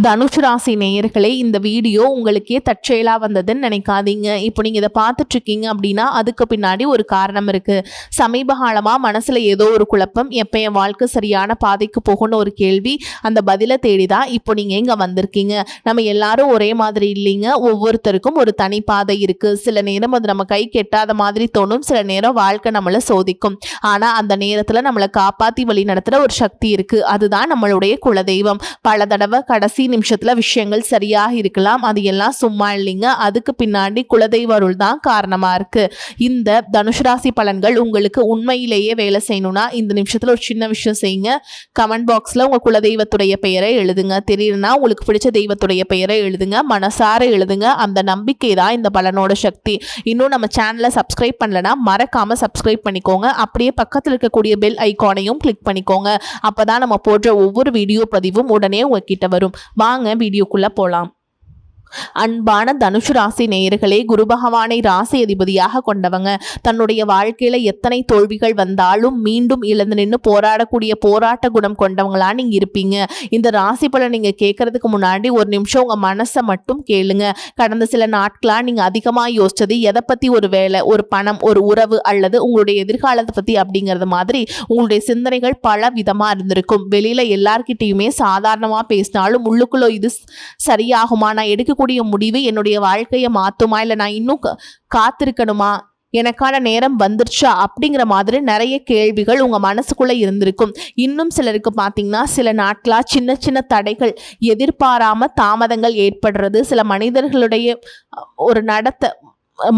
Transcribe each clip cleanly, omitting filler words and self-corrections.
தனுஷ் ராசி நேயர்களே, இந்த வீடியோ உங்களுக்கே தற்செயலாக வந்ததுன்னு நினைக்காதீங்க. இப்போ நீங்கள் இதை பார்த்துட்ருக்கீங்க அப்படின்னா அதுக்கு பின்னாடி ஒரு காரணம் இருக்குது. சமீப காலமாக மனசில் ஏதோ ஒரு குழப்பம், எப்போ என் வாழ்க்கை சரியான பாதைக்கு போகணும்னு ஒரு கேள்வி, அந்த பதிலை தேடி தான் இப்போ நீங்கள் இங்கே வந்திருக்கீங்க. நம்ம எல்லாரும் ஒரே மாதிரி இல்லைங்க. ஒவ்வொருத்தருக்கும் ஒரு தனி பாதை இருக்குது. சில நேரம் அது நம்ம கை கெட்டாத மாதிரி தோணும், சில நேரம் வாழ்க்கை நம்மளை சோதிக்கும். ஆனால் அந்த நேரத்தில் நம்மளை காப்பாற்றி வழி நடத்துகிற ஒரு சக்தி இருக்குது. அதுதான் நம்மளுடைய குலதெய்வம். பல தடவை கடைசி நிமிஷத்துல விஷயங்கள் சரியாக இருக்கலாம், அது எல்லாம் சும்மா இல்லைங்க. அதுக்கு பின்னாடி குலதெய்வ அருள் தான் காரணமா இருக்கு. இந்த தனுஷ் ராசி பலன்கள் உங்களுக்கு உண்மையிலேயே வேலை செய்யணும்னா இந்த நிமிஷத்துல ஒரு சின்ன விஷயம் செய்யுங்க. கமெண்ட் பாக்ஸ்ல உங்க குலதெய்வத்துடைய பெயரை எழுதுங்க. தெரியலனா உங்களுக்கு பிடிச்ச தெய்வத்துடைய பெயரை எழுதுங்க, மனசார எழுதுங்க. அந்த நம்பிக்கை தான் இந்த பலனோட சக்தி. இன்னும் நம்ம சேனலை சப்ஸ்கிரைப் பண்ணலனா மறக்காம சப்ஸ்கிரைப் பண்ணிக்கோங்க. அப்படியே பக்கத்தில் இருக்கக்கூடிய பெல் ஐகானையும் கிளிக் பண்ணிக்கோங்க. அப்பதான் நம்ம போடுற ஒவ்வொரு வீடியோ பதிவும் உடனே உங்ககிட்ட வரும். வாங்க வீடியோக்குள்ள போலாம். அன்பான தனுஷ் ராசி நேயர்களே, குரு பகவானை ராசி அதிபதியாக கொண்டவங்க. தன்னுடைய வாழ்க்கையில எத்தனை தோல்விகள் வந்தாலும் மீண்டும் இழந்து நின்று போராடக்கூடிய போராட்ட குணம் கொண்டவங்களா நீங்க இருப்பீங்க. இந்த ராசி பலன் நீங்க கேட்கறதுக்கு முன்னாடி ஒரு நிமிஷம் உங்க மனசை மட்டும் கேளுங்க. கடந்த சில நாட்களா நீங்க அதிகமா யோசிச்சது எதை பத்தி? ஒரு வேலை, ஒரு பணம், ஒரு உறவு அல்லது உங்களுடைய எதிர்காலத்தை பத்தி அப்படிங்கிறது மாதிரி உங்களுடைய சிந்தனைகள் பல விதமா இருந்திருக்கும். வெளியில எல்லார்கிட்டையுமே சாதாரணமா பேசினாலும் உள்ளுக்குள்ள இது சரியாகுமா, நான் எடுக்க கூடிய முடிவு என்னுடைய வாழ்க்கையை மாத்துமா, இல்லை நான் இன்னும் காத்திருக்கணுமா, எனக்கான நேரம் வந்துருச்சா அப்படிங்கிற மாதிரி நிறைய கேள்விகள் உங்க மனசுக்குள்ள இருந்திருக்கும். இன்னும் சிலருக்கு பார்த்தீங்கன்னா சில நாட்களா சின்ன சின்ன தடைகள், எதிர்பாராம தாமதங்கள் ஏற்படுறது, சில மனிதர்களுடைய ஒரு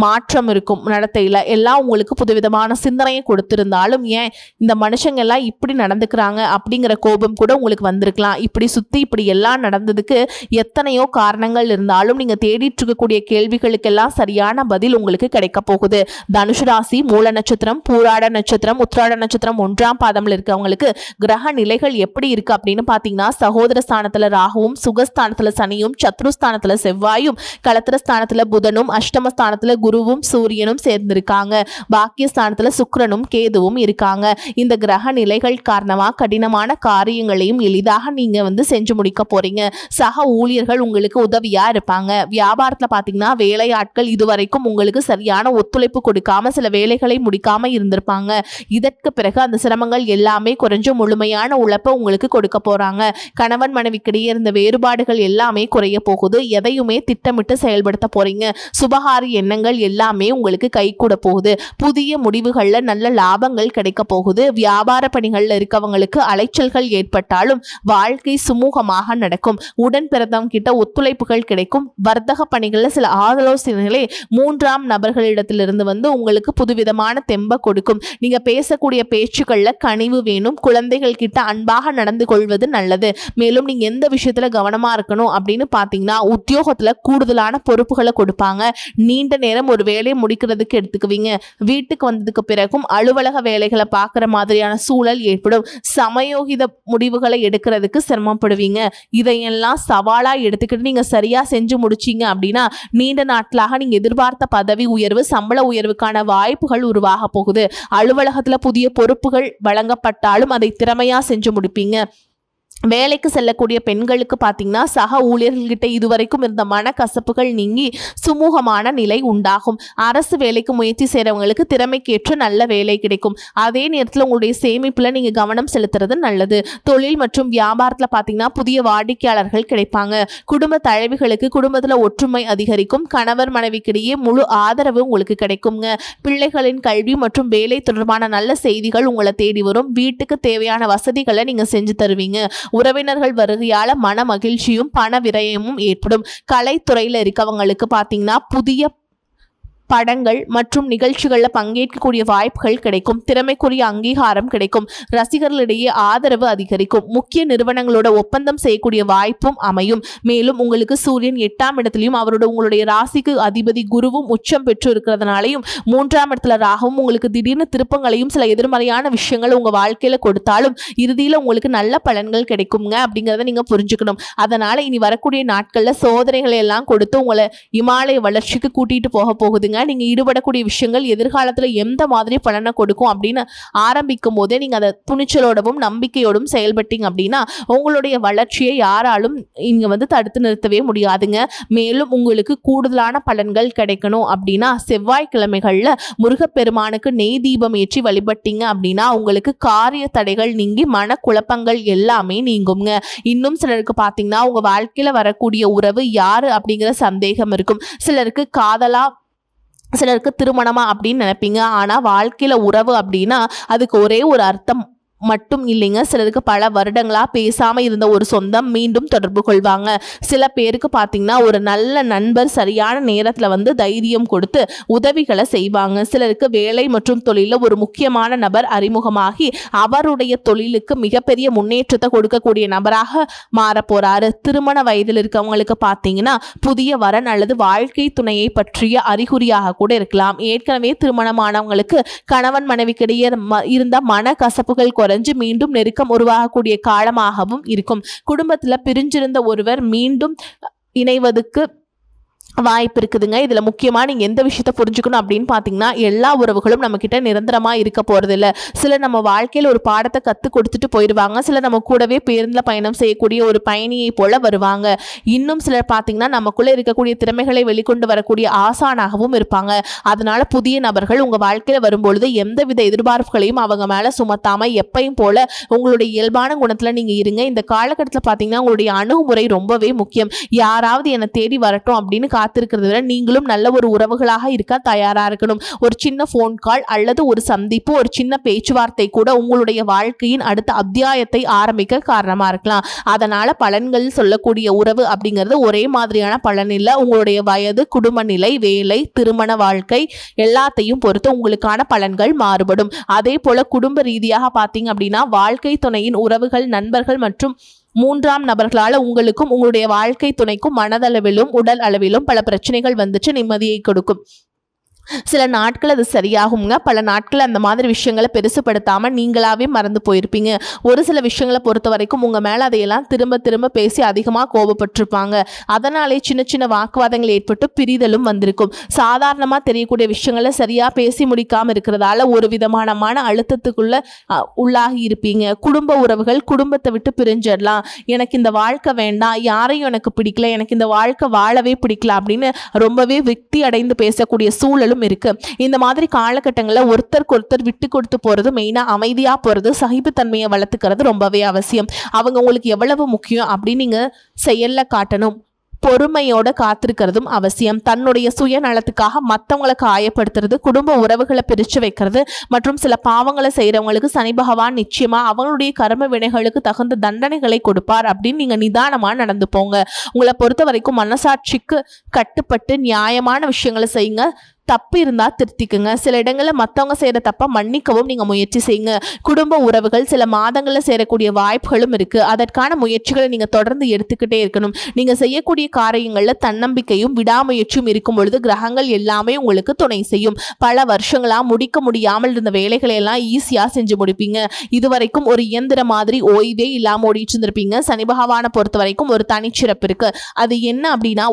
மாற்றம் இருக்கும் நடத்தையில், எல்லாம் உங்களுக்கு புதுவிதமான சிந்தனையை கொடுத்திருந்தாலும் ஏன் இந்த மனுஷங்க எல்லாம் இப்படி நடந்துக்கிறாங்க அப்படிங்கிற கோபம் கூட உங்களுக்கு வந்திருக்கலாம். இப்படி சுற்றி இப்படி எல்லாம் நடந்ததுக்கு எத்தனையோ காரணங்கள் இருந்தாலும் நீங்கள் தேடிட்டு இருக்கக்கூடிய கேள்விகளுக்கெல்லாம் சரியான பதில் உங்களுக்கு கிடைக்க போகுது. தனுஷ் ராசி மூல நட்சத்திரம், பூராட நட்சத்திரம், உத்திராட நட்சத்திரம் 1ஆம் பாதம்ல இருக்கவங்களுக்கு கிரக நிலைகள் எப்படி இருக்கு அப்படின்னு பார்த்தீங்கன்னா, சகோதர ஸ்தானத்தில் ராகுவும், சுகஸ்தானத்தில் சனியும், சத்ருஸ்தானத்தில் செவ்வாயும், களத்திரஸ்தானத்தில் புதனும், அஷ்டமஸ்தானத்தில் குருவும் சூரியனும் சேர்ந்திருக்காங்க. பாக்கியஸ்தானத்துல சுக்கிரனும் கேதுவும் இருக்காங்க. இந்த கிரக நிலைகள் காரணமா கடினமான காரியங்களையும் எளிதாக நீங்க செஞ்சு முடிக்க போறீங்க. சக ஊழியர்கள் உங்களுக்கு உதவியா இருப்பாங்க. வியாபாரத்துல பாத்தீங்கன்னா வேலையாட்கள் இதுவரைக்கும் உங்களுக்கு சரியான ஒத்துழைப்பு கொடுக்காம சில வேலைகளை முடிக்காம இருந்திருப்பாங்க. இதற்கு பிறகு அந்த சிரமங்கள் எல்லாமே குறைஞ்சு முழுமையான உழைப்பை உங்களுக்கு கொடுக்க போறாங்க. கணவன் மனைவிக்கிடையே இருந்த வேறுபாடுகள் எல்லாமே குறைய போகுது. எதையுமே திட்டமிட்டு செயல்படுத்த போறீங்க. சுபகாரி எண்ணங்கள் எல்லாமே உங்களுக்கு கை கூட போகுது. புதிய முடிவுகள்ல நல்ல லாபங்கள் கிடைக்க போகுது. வியாபார பணிகள்ல இருக்கவங்களுக்கு அலைச்சல்கள் ஏற்பட்டாலும் வாழ்க்கை சுமூகமாக நடக்கும். உடன் பிறந்தவங்க கிட்ட ஒத்துழைப்புகள் கிடைக்கும். வர்த்தக பணிகள்ல சில ஆலோசனைகளை 3ஆம் நபர்களிடத்திலிருந்து உங்களுக்கு புதுவிதமான தெம்ப கொடுக்கும். நீங்க பேசக்கூடிய பேச்சுக்கள்ல கனிவு வேணும். குழந்தைகள் கிட்ட அன்பாக நடந்து கொள்வது நல்லது. மேலும் நீங்க எந்த விஷயத்துல கவனமா இருக்கணும் அப்படின்னு பாத்தீங்கன்னா, உத்தியோகத்துல கூடுதலான பொறுப்புகளை கொடுப்பாங்க. நீண்ட நேரம் ஒரு வேலையை முடிக்கிறதுக்கு எடுத்துக்குவீங்க. வீட்டுக்கு வந்ததுக்கு பிறகும் அலுவலக வேலைகளை பார்க்குற மாதிரியான சூழல் ஏற்படும். சமயோகித முடிவுகளை எடுக்கிறதுக்கு சிரமப்படுவீங்க. இதையெல்லாம் சவாலா எடுத்துக்கிட்டு நீங்க சரியா செஞ்சு முடிச்சீங்க அப்படின்னா நீண்ட நாட்களாக நீங்க எதிர்பார்த்த பதவி உயர்வு, சம்பள உயர்வுக்கான வாய்ப்புகள் உருவாக போகுது. அலுவலகத்துல புதிய பொறுப்புகள் வழங்கப்பட்டாலும் அதை திறமையா செஞ்சு முடிப்பீங்க. வேலைக்கு செல்லக்கூடிய பெண்களுக்கு பார்த்தீங்கன்னா சக ஊழியர்கள்கிட்ட இதுவரைக்கும் இருந்த மனக்கசப்புகள் நீங்கி சுமூகமான நிலை உண்டாகும். அரசு வேலைக்கு முயற்சி செய்கிறவங்களுக்கு திறமைக்கேற்ற நல்ல வேலை கிடைக்கும். அதே நேரத்தில் உங்களுடைய சேமிப்பில் நீங்கள் கவனம் செலுத்துறது நல்லது. தொழில் மற்றும் வியாபாரத்தில் பார்த்தீங்கன்னா புதிய வாடிக்கையாளர்கள் கிடைப்பாங்க. குடும்ப தலைவிகளுக்கு குடும்பத்தில் ஒற்றுமை அதிகரிக்கும். கணவர் மனைவிக்கிடையே முழு ஆதரவு உங்களுக்கு கிடைக்குங்க. பிள்ளைகளின் கல்வி மற்றும் வேலை தொடர்பான நல்ல செய்திகள் உங்களை தேடி வரும். வீட்டுக்கு தேவையான வசதிகளை நீங்கள் செஞ்சு தருவீங்க. உறவினர்கள் வருகையால மன மகிழ்ச்சியும் பண விரயமும் ஏற்படும். கலைத்துறையில இருக்கவங்களுக்கு பார்த்தீங்கன்னா புதிய படங்கள் மற்றும் நிகழ்ச்சிகளில் பங்கேற்கக்கூடிய வாய்ப்புகள் கிடைக்கும். திறமைக்குரிய அங்கீகாரம் கிடைக்கும். ரசிகர்களிடையே ஆதரவு அதிகரிக்கும். முக்கிய நிறுவனங்களோட ஒப்பந்தம் செய்யக்கூடிய வாய்ப்பும் அமையும். மேலும் உங்களுக்கு சூரியன் 8ஆம் இடத்திலையும் உங்களுடைய ராசிக்கு அதிபதி குருவும் உச்சம் பெற்று இருக்கிறதுனாலையும் 3ஆம் இடத்துல ராகவும் உங்களுக்கு திடீர்னு திருப்பங்களையும் சில எதிர்மறையான விஷயங்கள் உங்க வாழ்க்கையில கொடுத்தாலும் இறுதியில உங்களுக்கு நல்ல பலன்கள் கிடைக்குங்க அப்படிங்கிறத நீங்க புரிஞ்சுக்கணும். அதனால இனி வரக்கூடிய நாட்கள்ல சோதனைகளை எல்லாம் கொடுத்து உங்களை இமாலய வளர்ச்சிக்கு கூட்டிட்டு போக போகுதுங்க. நீங்க ஈடுபடக்கூடிய விஷயங்கள் எதிர்காலத்துல எந்த மாதிரி பலனை கொடுக்கும் அப்படின்னு ஆரம்பிக்கும் போதே நீங்க அதை துணிச்சலோடவும் நம்பிக்கையோடும் செயல்பட்டீங்க அப்படின்னா உங்களுடைய வளர்ச்சியை யாராலும் இங்க தடுத்து நிறுத்தவே முடியாதுங்க. மேலும் உங்களுக்கு கூடுதலான பலன்கள் கிடைக்கணும் அப்படின்னா செவ்வாய்க்கிழமைகள்ல முருகப்பெருமானுக்கு நெய் தீபம் ஏற்றி வழிபட்டீங்க அப்படின்னா உங்களுக்கு காரிய தடைகள் நீங்கி மனக்குழப்பங்கள் எல்லாமே நீங்குங்க. இன்னும் சிலருக்கு பார்த்தீங்கன்னா உங்க வாழ்க்கையில வரக்கூடிய உறவு யாரு அப்படிங்கிற சந்தேகம் இருக்கும். சிலருக்கு காதலா, சிலருக்கு திருமணமா அப்படின்னு நினைப்பீங்க. ஆனா வாழ்க்கையில உறவு அப்படின்னா அதுக்கு ஒரே ஒரு அர்த்தம் மட்டும் இல்லைங்க. சிலருக்கு பல வருடங்களா பேசாம இருந்த ஒரு சொந்தம் மீண்டும் தொடர்பு கொள்வாங்க. சில பேருக்கு பார்த்தீங்கன்னா ஒரு நல்ல நண்பர் சரியான நேரத்தில் தைரியம் கொடுத்து உதவிகளை செய்வாங்க. சிலருக்கு வேலை மற்றும் தொழிலில் ஒரு முக்கியமான நபர் அறிமுகமாகி அவருடைய தொழிலுக்கு மிகப்பெரிய முன்னேற்றத்தை கொடுக்கக்கூடிய நபராக மாற போறாரு. திருமண வயதில் இருக்கவங்களுக்கு பார்த்தீங்கன்னா புதிய வரன் அல்லது வாழ்க்கை துணையை பற்றிய அறிகுறியாக கூட இருக்கலாம். ஏற்கனவே திருமணமானவங்களுக்கு கணவன் மனைவிக்கிடையே இருந்த மன கசப்புகள் குறைஞ்சு மீண்டும் நெருக்கம் உருவாகக்கூடிய காலமாகவும் இருக்கும். குடும்பத்துல பிரிஞ்சிருந்த ஒருவர் மீண்டும் இணைவதற்கு வாய்ப்பு இருக்குதுங்க. இதில் முக்கியமாக நீங்கள் எந்த விஷயத்தை புரிஞ்சுக்கணும் அப்படின்னு பார்த்தீங்கன்னா எல்லா உறவுகளும் நம்மக்கிட்ட நிரந்தரமாக இருக்க போகிறதில்ல. சிலர் நம்ம வாழ்க்கையில் ஒரு பாடத்தை கற்றுக் கொடுத்துட்டு போயிடுவாங்க. சிலர் நம்ம கூடவே பேருந்தில் பயணம் செய்யக்கூடிய ஒரு பயணியை போல வருவாங்க. இன்னும் சிலர் பார்த்தீங்கன்னா நமக்குள்ளே இருக்கக்கூடிய திறமைகளை வெளிக்கொண்டு வரக்கூடிய ஆசானாகவும் இருப்பாங்க. அதனால புதிய நபர்கள் உங்கள் வாழ்க்கையில் வரும்பொழுது எந்தவித எதிர்பார்ப்புகளையும் அவங்க மேலே சுமத்தாமல் எப்பயும் போல உங்களுடைய இயல்பான குணத்தில் நீங்கள் இருங்க. இந்த காலகட்டத்தில் பார்த்தீங்கன்னா உங்களுடைய அணுகுமுறை ரொம்பவே முக்கியம். யாராவது என்னை தேடி வரட்டும் அப்படின்னு காத்திருக்கிறத விட நீங்களும் நல்ல ஒரு உறவுகளாக இருக்க தயாரா இருக்கணும். ஒரு சின்ன போன் கால் அல்லது ஒரு சந்திப்பு, ஒரு சின்ன பேச்சுவார்த்தை கூட உங்களுடைய வாழ்க்கையின் அடுத்த அத்தியாயத்தை ஆரம்பிக்க காரணமா இருக்கலாம். அதனால பலன்கள் சொல்லக்கூடிய உறவு அப்படிங்கிறது ஒரே மாதிரியான பலன் இல்லை. உங்களுடைய வயது, குடும்ப நிலை, வேலை, திருமண வாழ்க்கை எல்லாத்தையும் பொறுத்து உங்களுக்கான பலன்கள் மாறுபடும். அதே போல குடும்ப ரீதியாக பார்த்தீங்க அப்படின்னா வாழ்க்கை துணையின் உறவுகள், நண்பர்கள் மற்றும் மூன்றாம் நபர்களால் உங்களுக்கும் உங்களுடைய வாழ்க்கை துணைக்கும் மனதளவிலும் உடல் அளவிலும் பல பிரச்சனைகள் வந்துச்சு நிம்மதியை கொடுக்கும். சில நாட்கள் அது சரியாகுங்க. பல நாட்கள் அந்த மாதிரி விஷயங்களை பெருசுப்படுத்தாமல் நீங்களாவே மறந்து போயிருப்பீங்க. ஒரு சில விஷயங்களை பொறுத்த வரைக்கும் உங்கள் மேலே அதையெல்லாம் திரும்ப திரும்ப பேசி அதிகமாக கோபப்பட்டிருப்பாங்க. அதனாலே சின்ன சின்ன வாக்குவாதங்கள் ஏற்பட்டு பிரிதலும் வந்திருக்கும். சாதாரணமாக தெரியக்கூடிய விஷயங்களை சரியாக பேசி முடிக்காமல் இருக்கிறதால ஒரு விதமான மன அழுத்தத்துக்குள்ள உள்ளாகி இருப்பீங்க. குடும்ப உறவுகள் குடும்பத்தை விட்டு பிரிஞ்சிடலாம், எனக்கு இந்த வாழ்க்கை வேண்டாம், யாரையும் எனக்கு பிடிக்கல, எனக்கு இந்த வாழ்க்கை வாழவே பிடிக்கல அப்படின்னு ரொம்பவே விக்தி அடைந்து பேசக்கூடிய சூழலும் இருக்கு. இந்த மாதிரி காலகட்டங்களில் ஒருத்தருக்கு ஒருத்தர் விட்டு கொடுத்து போறது, மெயினா அமைதியா போறது, சகிப்புத்தன்மையை வளர்த்துக்கிறது ரொம்பவே அவசியம். அவங்க உங்களுக்கு எவ்வளவு முக்கியம் அப்படின்னு நீங்க செயல்ல காட்டணும். பொறுமையோட காத்திருக்கிறதும் அவசியம். தன்னுடைய சுயநலத்துக்காக மற்றவங்களை காயப்படுத்துறது, குடும்ப உறவுகளை பிரித்து வைக்கிறது மற்றும் சில பாவங்களை செய்கிறவங்களுக்கு சனி பகவான் நிச்சயமா அவங்களுடைய கர்ம வினைகளுக்கு தகுந்த தண்டனைகளை கொடுப்பார் அப்படின்னு நீங்க நிதானமா நடந்து போங்க. உங்களை பொறுத்த வரைக்கும் மனசாட்சிக்கு கட்டுப்பட்டு நியாயமான விஷயங்களை செய்யுங்க. தப்பு இருந்தால் திருத்திக்குங்க. சில இடங்களில் மற்றவங்க செய்கிற தப்பை மன்னிக்கவும் நீங்கள் முயற்சி செய்யுங்க. குடும்ப உறவுகள் சில மாதங்களில் சேரக்கூடிய வாய்ப்புகளும் இருக்குது. அதற்கான முயற்சிகளை நீங்கள் தொடர்ந்து எடுத்துக்கிட்டே இருக்கணும். நீங்கள் செய்யக்கூடிய காரியங்களில் தன்னம்பிக்கையும் விடாமுயற்சியும் இருக்கும் பொழுது கிரகங்கள் எல்லாமே உங்களுக்கு துணை செய்யும். பல வருஷங்களாக முடிக்க முடியாமல் இருந்த வேலைகளை எல்லாம் ஈஸியாக செஞ்சு முடிப்பீங்க. இதுவரைக்கும் ஒரு இயந்திர மாதிரி ஓய்வே இல்லாமல் ஓடிட்டு இருந்திருப்பீங்க. சனி பகவானை பொறுத்த வரைக்கும் ஒரு தனிச்சிறப்பு இருக்குது. அது என்ன அப்படின்னா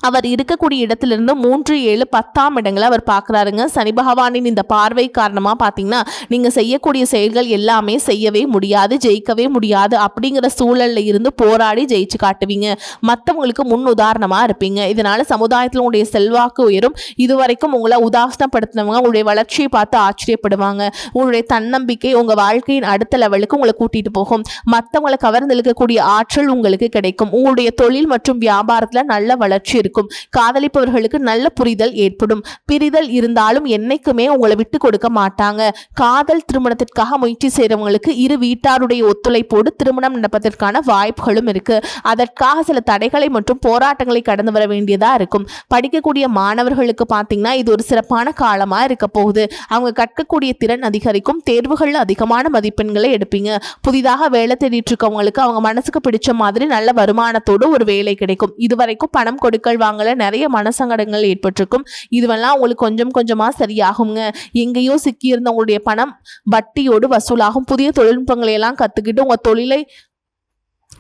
அவர் இருக்கக்கூடிய இடத்திலிருந்து 3, 7, 10ஆம் இடங்களை அவர் பார்க்குறாருங்க. சனி பகவானின் இந்த பார்வை காரணமாக பார்த்தீங்கன்னா நீங்கள் செய்யக்கூடிய செயல்கள் எல்லாமே செய்யவே முடியாது, ஜெயிக்கவே முடியாது அப்படிங்கிற சூழலில் இருந்து போராடி ஜெயிச்சு காட்டுவீங்க. மற்றவங்களுக்கு முன் உதாரணமாக இருப்பீங்க. இதனால் சமுதாயத்தில் உங்களுடைய செல்வாக்கு உயரும். இதுவரைக்கும் உங்களை உதாசனப்படுத்தினவங்க உங்களுடைய வளர்ச்சியை பார்த்து ஆச்சரியப்படுவாங்க. உங்களுடைய தன்னம்பிக்கை உங்கள் வாழ்க்கையின் அடுத்த லெவலுக்கு உங்களை கூட்டிகிட்டு போகும். மற்றவங்களை கவர்ந்து இழுக்கக்கூடிய ஆற்றல் உங்களுக்கு கிடைக்கும். உங்களுடைய தொழில் மற்றும் வியாபாரத்தில் நல்ல வளர்ச்சி இருக்கும். காதலிப்பவர்களுக்கு நல்ல புரிதல் ஏற்படும். பிரிதல் இருந்தாலும் என்னைக்குமே உங்களை விட்டு கொடுக்க மாட்டாங்க. காதல் திருமணத்திற்காக முயற்சி செய்யறவங்களுக்கு இரு வீட்டாருடைய ஒத்துழைப்போடு திருமணம் நடப்பதற்கான வாய்ப்புகளும் இருக்கு. அதற்காக சில தடைகளை மற்றும் போராட்டங்களை கடந்து வர வேண்டியதா இருக்கும். படிக்கக்கூடிய மாணவர்களுக்கு பார்த்தீங்கன்னா இது ஒரு சிறப்பான காலமா இருக்க போகுது. அவங்க கற்கக்கூடிய திறன் அதிகரிக்கும். தேர்வுகள் அதிகமான மதிப்பெண்களை எடுப்பீங்க. புதிதாக வேலை தேடிட்டு இருக்கவங்களுக்கு அவங்க மனசுக்கு பிடிச்ச மாதிரி நல்ல வருமானத்தோடு ஒரு வேலை கிடைக்கும். இதுவரைக்கும் பணம் கொடுக்கல் வாங்கல நிறைய மனசங்கடங்கள் ஏற்பட்டிருக்கும். இதுவெல்லாம் உங்களுக்கு கொஞ்சம் கொஞ்சமா சரியாகுங்க. எங்கேயோ சிக்கியிருந்த உங்களுடைய பணம் வட்டியோடு வசூலாகும். புதிய தொழில்நுட்பங்களை எல்லாம் கத்துக்கிட்டு உங்க தொழிலை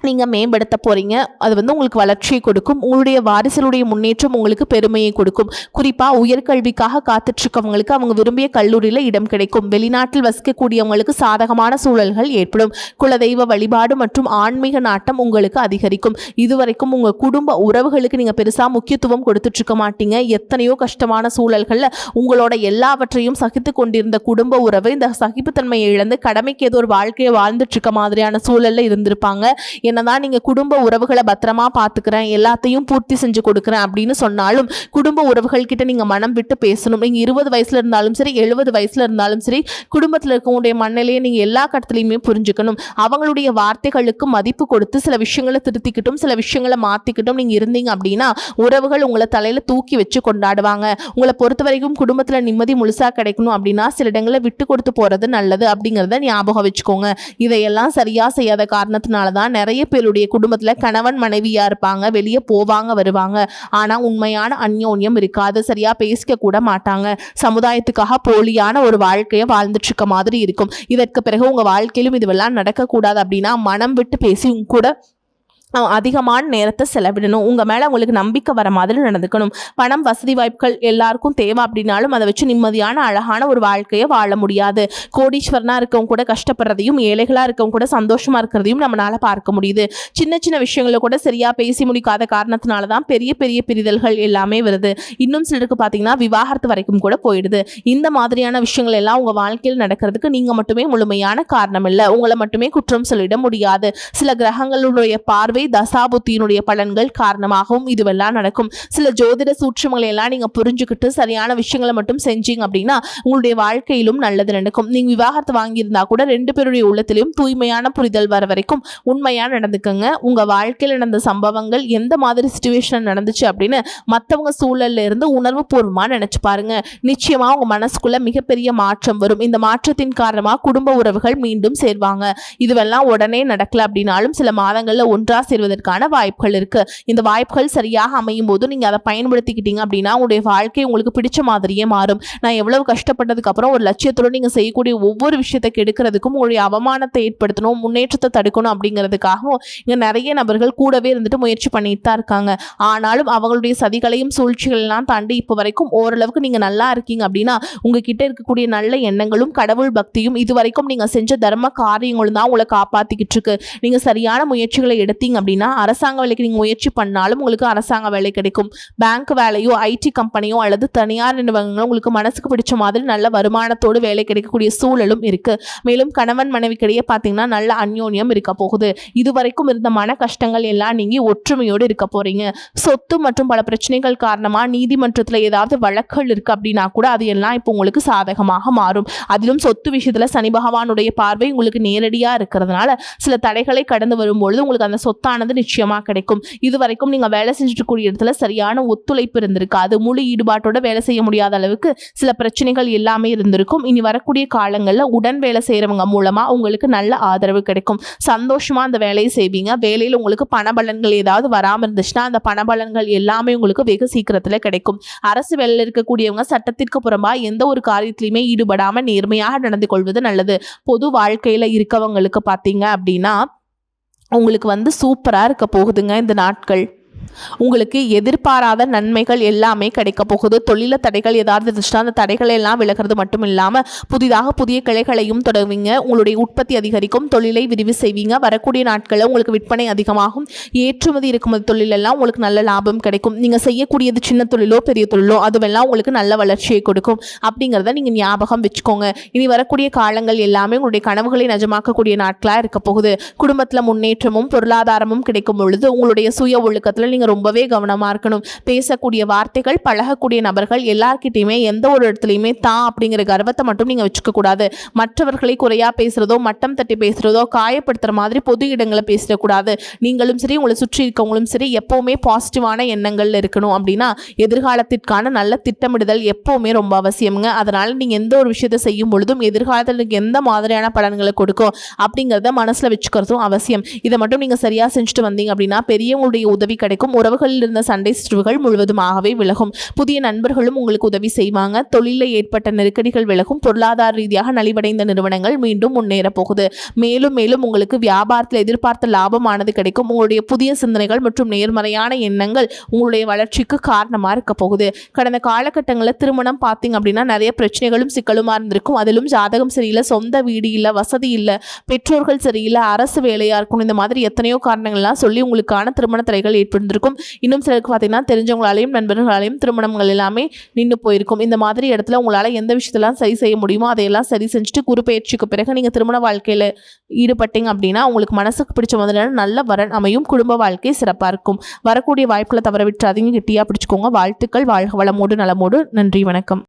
நீங்கள் மேம்படுத்த போகிறீங்க. அது வந்து உங்களுக்கு வளர்ச்சியை கொடுக்கும். உங்களுடைய வாரிசுடைய முன்னேற்றம் உங்களுக்கு பெருமையை கொடுக்கும். குறிப்பாக உயர்கல்விக்காக காத்துட்ருக்கவங்களுக்கு அவங்க விரும்பிய கல்லூரியில் இடம் கிடைக்கும். வெளிநாட்டில் வசிக்கக்கூடியவங்களுக்கு சாதகமான சூழல்கள் ஏற்படும். குலதெய்வ வழிபாடு மற்றும் ஆன்மீக நாட்டம் உங்களுக்கு அதிகரிக்கும். இதுவரைக்கும் உங்கள் குடும்ப உறவுகளுக்கு நீங்கள் பெருசாக முக்கியத்துவம் கொடுத்துட்ருக்க மாட்டீங்க. எத்தனையோ கஷ்டமான சூழல்களில் உங்களோட எல்லாவற்றையும் சகித்து கொண்டிருந்த குடும்ப உறவு இந்த சகிப்புத்தன்மையை இழந்து கடமைக்கு ஏதோ ஒரு வாழ்க்கையை வாழ்ந்துட்டுருக்க மாதிரியான சூழலில் இருந்திருப்பாங்க. என்னதான் நீங்க குடும்ப உறவுகளை பத்திரமா பார்த்துக்கிறேன், எல்லாத்தையும் பூர்த்தி செஞ்சு கொடுக்குறேன் அப்படின்னு சொன்னாலும் குடும்ப உறவுகள் கிட்ட நீங்க மனம் விட்டு பேசணும். நீங்க 20 வயசுல இருந்தாலும் சரி, 70 வயசுல இருந்தாலும் சரி, குடும்பத்தில் இருக்கவங்களுடைய மண்ணிலேயே நீங்க எல்லா கட்டத்திலையுமே புரிஞ்சுக்கணும். அவங்களுடைய வார்த்தைகளுக்கு மதிப்பு கொடுத்து சில விஷயங்களை திருத்திக்கிட்டும் சில விஷயங்களை மாத்திக்கிட்டும் நீங்க இருந்தீங்க அப்படின்னா உறவுகள் உங்களை தலையில தூக்கி வச்சு கொண்டாடுவாங்க. உங்களை பொறுத்த வரைக்கும் குடும்பத்துல நிம்மதி முழுசா கிடைக்கணும் அப்படின்னா சில இடங்களை விட்டு கொடுத்து போறது நல்லது அப்படிங்கிறத ஞாபகம் வச்சுக்கோங்க. இதையெல்லாம் சரியா செய்யாத காரணத்தினாலதான் நிறைய பேருடைய குடும்பத்துல கணவன் மனைவியா இருப்பாங்க, வெளியே போவாங்க வருவாங்க, ஆனா உண்மையான அந்யோன்யம் இருக்காது. சரியா பேசிக்க கூட மாட்டாங்க. சமுதாயத்துக்காக போலியான ஒரு வாழ்க்கையை வாழ்ந்துட்டு இருக்க மாதிரி இருக்கும். இதற்கு பிறகு உங்க வாழ்க்கையிலும் இதுவெல்லாம் நடக்கக்கூடாது அப்படின்னா மனம் விட்டு பேசி உங்க கூட அதிகமான நேரத்தை செலவிடணும். உங்கள் மேலே உங்களுக்கு நம்பிக்கை வர மாதிரி நடந்துக்கணும். பணம் வசதி வாய்ப்புகள் எல்லாருக்கும் தேவை அப்படின்னாலும் அதை வச்சு நிம்மதியான அழகான ஒரு வாழ்க்கையை வாழ முடியாது. கோடீஸ்வரனாக இருக்கவங்க கூட கஷ்டப்படுறதையும் ஏழைகளாக இருக்கவங்க கூட சந்தோஷமாக இருக்கிறதையும் நம்மளால் பார்க்க முடியுது. சின்ன சின்ன விஷயங்களை கூட சரியாக பேசி முடிக்காத காரணத்தினால தான் பெரிய பெரிய பிரிதல்கள் எல்லாமே வருது. இன்னும் சிலருக்கு பார்த்தீங்கன்னா விவாகரத்து வரைக்கும் கூட போயிடுது. இந்த மாதிரியான விஷயங்கள் எல்லாம் உங்கள் வாழ்க்கையில் நடக்கிறதுக்கு நீங்கள் மட்டுமே முழுமையான காரணம் இல்லை. உங்களை மட்டுமே குற்றம் சொல்லிட முடியாது. சில கிரகங்களுடைய பார்வை தசாபுத்தியினுடைய பலன்கள் காரணமாகவும் இதுவெல்லாம் நடக்கும். சில ஜோதிட சூட்சுமங்களை எல்லாம் நீங்க புரிஞ்சுக்கிட்டு சரியான விஷயங்களை மட்டும் செஞ்சீங்க அப்படின்னா உங்களுடைய வாழ்க்கையிலும் நல்லது நடக்கும். நீங்க விவாகரத்து வாங்கியிருந்தா கூட 2 பேருடைய உள்ளத்திலும் தூய்மையான புரிதல் வர வரைக்கும் உண்மையா நடந்துக்கங்க. உங்க வாழ்க்கையில் நடந்த சம்பவங்கள் எந்த மாதிரி சிச்சுவேஷன் நடந்துச்சு அப்படின்னு மற்றவங்க சூழல்ல இருந்து உணர்வு பூர்வமா நினைச்சு பாருங்க. நிச்சயமா உங்க மனசுக்குள்ள மிகப்பெரிய மாற்றம் வரும். இந்த மாற்றத்தின் காரணமா குடும்ப உறவுகள் மீண்டும் சேர்வாங்க. இதுவெல்லாம் உடனே நடக்கல அப்படின்னாலும் சில மாதங்கள்ல ஒன்றா சேர்வதற்கான வாய்ப்புகள் இருக்கு. இந்த வாய்ப்புகள் சரியாக அமையும் போது நீங்க அதை பயன்படுத்திக்கிட்டீங்க அப்படின்னா உங்களுடைய வாழ்க்கை உங்களுக்கு பிடிச்ச மாதிரியே மாறும். நான் எவ்வளவு கஷ்டப்பட்டதுக்கு அப்புறம் ஒரு லட்சியத்தோட நீங்க செய்யக்கூடிய ஒவ்வொரு விஷயத்தை கெடுக்கிறதுக்கும் உங்களுடைய அவமானத்தை ஏற்படுத்தணும், முன்னேற்றத்தை தடுக்கணும் அப்படிங்கிறதுக்காகவும் இங்க நிறைய நபர்கள் கூடவே இருந்துட்டு முயற்சி பண்ணிட்டு தான் இருக்காங்க. ஆனாலும் அவங்களுடைய சதிகளையும் சூழ்ச்சிகள் எல்லாம் தாண்டி இப்போ வரைக்கும் ஓரளவுக்கு நீங்க நல்லா இருக்கீங்க அப்படின்னா உங்ககிட்ட இருக்கக்கூடிய நல்ல எண்ணங்களும் கடவுள் பக்தியும் இதுவரைக்கும் நீங்க செஞ்ச தர்ம காரியங்களும் தான் உங்களை காப்பாத்திக்கிட்டு இருக்கு. நீங்க சரியான முயற்சிகளை எடுத்தீங்க அப்படின்னா அரசாங்க வேலைக்கு நீங்க முயற்சி பண்ணாலும் உங்களுக்கு அரசாங்க வேலை கிடைக்கும். பேங்க் வேலையோ ஐடி கம்பெனியோ அல்லது தனியார் நிறுவனங்களோ உங்களுக்கு மனசுக்கு பிடிச்ச மாதிரி நல்ல வருமானத்தோடு வேலை கிடைக்கக்கூடிய சூழலும் இருக்கு. மேலும் கணவன் மனைவிக்கிடையே பார்த்தீங்கன்னா நல்ல அந்யோன்யம் இருக்க போகுது. இதுவரைக்கும் இருந்த மன கஷ்டங்கள் எல்லாம் நீங்கி ஒற்றுமையோடு இருக்க போறீங்க. சொத்து மற்றும் பல பிரச்சனைகள் காரணமா நீதிமன்றத்தில் ஏதாவது வழக்குகள் இருக்கு அப்படின்னா கூட அது எல்லாம் இப்போ உங்களுக்கு சாதகமாக மாறும். அதிலும் சொத்து விஷயத்துல சனி பகவானுடைய பார்வை உங்களுக்கு நேரடியா இருக்கிறதுனால சில தடைகளை கடந்து வரும்பொழுது உங்களுக்கு அந்த சொத்தானது நிச்சயமா கிடைக்கும். இதுவரைக்கும் நீங்க வேலை செஞ்சுட்டு கூடிய இடத்துல சரியான ஒத்துழைப்பு இருந்திருக்காது. முழு ஈடுபாட்டோட வேலை செய்ய முடியாத அளவுக்கு சில பிரச்சனைகள் எல்லாமே இருந்திருக்கும். இனி வரக்கூடிய காலங்கள்ல உடன் வேலை செய்யறவங்க மூலமா உங்களுக்கு நல்ல ஆதரவு கிடைக்கும். சந்தோஷமா அந்த வேலையை செய்வீங்க. வேலையில் உங்களுக்கு பணபலன்கள் ஏதாவது வராமல் இருந்துச்சுன்னா அந்த பணபலன்கள் எல்லாமே உங்களுக்கு வெகு சீக்கிரத்துல கிடைக்கும். அரசு வேலையில் இருக்கக்கூடியவங்க சட்டத்திற்கு புறம்பா எந்த ஒரு காரியத்திலையுமே ஈடுபடாம நேர்மையாக நடந்து கொள்வது நல்லது. பொது வாழ்க்கையில இருக்கவங்களுக்கு பார்த்தீங்க அப்படின்னா உங்களுக்கு வந்து சூப்பராக இருக்க போகுதுங்க. இந்த நாட்கள் உங்களுக்கு எதிர்பாராத நன்மைகள் எல்லாமே கிடைக்க போகுது. தொழில தடைகள் ஏதாவது இருந்துச்சுன்னா அந்த தடைகளை எல்லாம் விலகிறது மட்டும் இல்லாமல் புதிதாக புதிய கிளைகளையும் தொடங்குவீங்க. உங்களுடைய உற்பத்தி அதிகரிக்கும். தொழிலை விரிவு செய்வீங்க. வரக்கூடிய நாட்களில் உங்களுக்கு விற்பனை அதிகமாகும். ஏற்றுமதி இறக்குமதி தொழிலெல்லாம் உங்களுக்கு நல்ல லாபம் கிடைக்கும். நீங்கள் செய்யக்கூடியது சின்ன தொழிலோ பெரிய தொழிலோ அதுவெல்லாம் உங்களுக்கு நல்ல வளர்ச்சியை கொடுக்கும். அப்படிங்கிறத நீங்கள் ஞாபகம் வச்சுக்கோங்க. இனி வரக்கூடிய காலங்கள் எல்லாமே உங்களுடைய கனவுகளை நிஜமாக்கக்கூடிய நாட்களாக இருக்க போகுது. குடும்பத்தில் முன்னேற்றமும் பொருளாதாரமும் கிடைக்கும் பொழுது உங்களுடைய சுய ஒழுக்கத்தில் நீங்கள் ரொம்பவே கவனமா இருக்கணும். பேசக்கூடிய வார்த்தைகள், பழகக்கூடிய நபர்கள் எல்லார்கிட்டையுமே எந்த ஒரு இடத்துலையுமே தான் அப்படிங்கிற கர்வத்தை மட்டும் நீங்க வச்சுக்க கூடாது. மற்றவர்களை குறையா பேசுறதோ மட்டம் தட்டி பேசுறதோ காயப்படுத்துற மாதிரி பொது இடங்களை பேசிடக்கூடாது. நீங்களும் சரி உங்களை சுற்றி இருக்கவங்களும் சரி எப்பவுமே பாசிட்டிவான எண்ணங்கள்ல இருக்கணும். அப்படின்னா எதிர்காலத்திற்கான நல்ல திட்டமிடுதல் எப்பவுமே ரொம்ப அவசியம்ங்க. அதனால நீங்க எந்த ஒரு விஷயத்தை செய்யும் பொழுதும் எதிர்காலத்தில் எந்த மாதிரியான பலன்களை கொடுக்கும் அப்படிங்கிறத மனசுல வச்சுக்கிறதும் அவசியம். இதை மட்டும் நீங்க சரியா செஞ்சுட்டு வந்தீங்க அப்படின்னா பெரியவங்களுடைய உதவி கிடைக்கும். இருக்கும். உறவுகளில் இருந்த சண்டை சிறுவுகள் முழுவதுமாகவே விலகும். புதிய நண்பர்களும் உங்களுக்கு உதவி செய்வாங்க. தொழிலில் ஏற்பட்ட நெருக்கடிகள் விலகும். பொருளாதார ரீதியாக நலிவடைந்த நிறுவனங்கள் மீண்டும் முன்னேற போகுது. மேலும் மேலும் உங்களுக்கு வியாபாரத்தில் எதிர்பார்த்த லாபமானது கிடைக்கும். உங்களுடைய புதிய சிந்தனைகள் மற்றும் நேர்மறையான எண்ணங்கள் உங்களுடைய வளர்ச்சிக்கு காரணமாக இருக்க போகுது. கடந்த காலகட்டங்களில் திருமணம் பார்த்தீங்க அப்படின்னா நிறைய பிரச்சனைகளும் சிக்கலுமா இருந்திருக்கும். அதிலும் ஜாதகம் சரியில்லை, சொந்த வீடு இல்லை, வசதி இல்லை, பெற்றோர்கள் சரியில்லை, அரசு வேலையாக இருக்கும், இந்த மாதிரி எத்தனையோ காரணங்கள்லாம் சொல்லி உங்களுக்கான திருமண தடைகள் ஏற்பட்டிருக்கும். இன்னும் சிலருக்கு பார்த்தீங்கன்னா தெரிஞ்சவங்களாலையும் நண்பர்களாலையும் திருமணங்கள் எல்லாமே நின்று போயிருக்கும். இந்த மாதிரி இடத்துல உங்களால் எந்த விஷயத்தெல்லாம் சரி செய்ய முடியுமோ அதையெல்லாம் சரி செஞ்சுட்டு குரு பயிற்சிக்கு பிறகு நீங்கள் திருமண வாழ்க்கையில் ஈடுபட்டீங்க அப்படின்னா உங்களுக்கு மனசுக்கு பிடிச்ச மாதிரியான நல்ல வரன் அமையும். குடும்ப வாழ்க்கை சிறப்பாக இருக்கும். வரக்கூடிய வாய்ப்புகளை தவற விட்டுறாதீங்க, கெட்டியாக பிடிச்சிக்கோங்க. வாழ்த்துக்கள். வாழ்க வளமோடு நலமோடு. நன்றி, வணக்கம்.